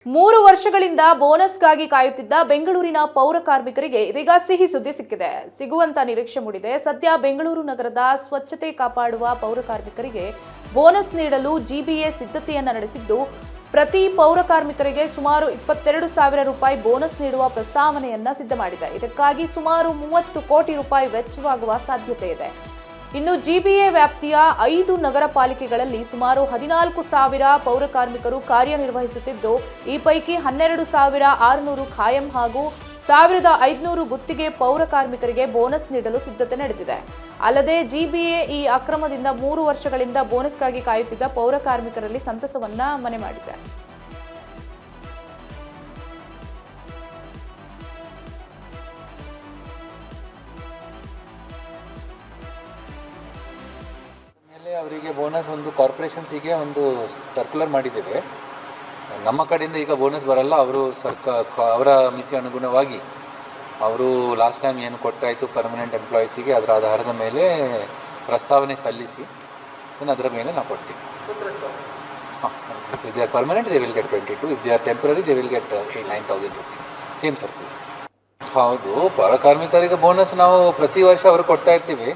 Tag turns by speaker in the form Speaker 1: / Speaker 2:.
Speaker 1: 3 ವರ್ಷಗಳಿಂದ ಬೋನಸ್ಗಾಗಿ ಕಾಯುತ್ತಿದ್ದ ಬೆಂಗಳೂರಿನ ಪೌರ ಕಾರ್ಮಿಕರಿಗೆ ಇದೀಗ ಸಿಹಿ ಸುದ್ದಿ ಸಿಕ್ಕಿದೆ. ಸಿಗುವಂತ ನಿರೀಕ್ಷೆ ಮೂಡಿದೆ. ಸದ್ಯ ಬೆಂಗಳೂರು ನಗರದ ಸ್ವಚ್ಛತೆ ಕಾಪಾಡುವ ಪೌರ ಕಾರ್ಮಿಕರಿಗೆ ಬೋನಸ್ ನೀಡಲು ಜಿಬಿಎ ಸಿದ್ಧತೆಯನ್ನ ನಡೆಸಿದ್ದು, ಪ್ರತಿ ಪೌರ ಕಾರ್ಮಿಕರಿಗೆ ಸುಮಾರು 22,000 ರೂಪಾಯಿ ಬೋನಸ್ ನೀಡುವ ಪ್ರಸ್ತಾವನೆಯನ್ನ ಸಿದ್ಧ ಮಾಡಿದೆ. ಇದಕ್ಕಾಗಿ ಸುಮಾರು 30 ಕೋಟಿ ರೂಪಾಯಿ ವೆಚ್ಚವಾಗುವ ಸಾಧ್ಯತೆ ಇದೆ. ಇನ್ನು ಜಿಬಿಎ ವ್ಯಾಪ್ತಿಯ 5 ನಗರ ಪಾಲಿಕೆಗಳಲ್ಲಿ ಸುಮಾರು 14,000 ಪೌರ ಕಾರ್ಮಿಕರು ಕಾರ್ಯನಿರ್ವಹಿಸುತ್ತಿದ್ದು, ಈ ಪೈಕಿ 12,600 ಖಾಯಂ ಹಾಗೂ 1,500 ಗುತ್ತಿಗೆ ಪೌರ ಕಾರ್ಮಿಕರಿಗೆ ಬೋನಸ್ ನೀಡಲು ಸಿದ್ಧತೆ ನಡೆದಿದೆ. ಅಲ್ಲದೆ ಜಿಬಿಎ ಈ ಅಕ್ರಮದಿಂದ 3 ವರ್ಷಗಳಿಂದ ಬೋನಸ್ಗಾಗಿ ಕಾಯುತ್ತಿದ್ದ ಪೌರ ಕಾರ್ಮಿಕರಲ್ಲಿ ಸಂತಸವನ್ನ ಮನೆ ಮಾಡಿದೆ.
Speaker 2: ಅವರಿಗೆ ಬೋನಸ್ ಒಂದು ಕಾರ್ಪೊರೇಷನ್ಸಿಗೆ ಒಂದು ಸರ್ಕ್ಯುಲರ್ ಮಾಡಿದ್ದೇವೆ. ನಮ್ಮ ಕಡೆಯಿಂದ ಈಗ ಬೋನಸ್ ಬರಲ್ಲ. ಅವರು ಅವರ ಮಿತಿ ಅನುಗುಣವಾಗಿ ಅವರು ಲಾಸ್ಟ್ ಟೈಮ್ ಏನು ಕೊಡ್ತಾಯಿತ್ತು ಪರ್ಮನೆಂಟ್ ಎಂಪ್ಲಾಯೀಸಿಗೆ, ಅದರ ಆಧಾರದ ಮೇಲೆ ಪ್ರಸ್ತಾವನೆ ಸಲ್ಲಿಸಿ ಅದರ ಮೇಲೆ ನಾವು ಕೊಡ್ತೀವಿ. If they are permanent they will get 22, if they are temporary they will get 9,000 rupees. Same circular. ಹೌದು, ಪೌರ ಕಾರ್ಮಿಕರಿಗೆ ಬೋನಸ್ ನಾವು ಪ್ರತಿ ವರ್ಷ ಅವರು ಕೊಡ್ತಾ ಇರ್ತೀವಿ.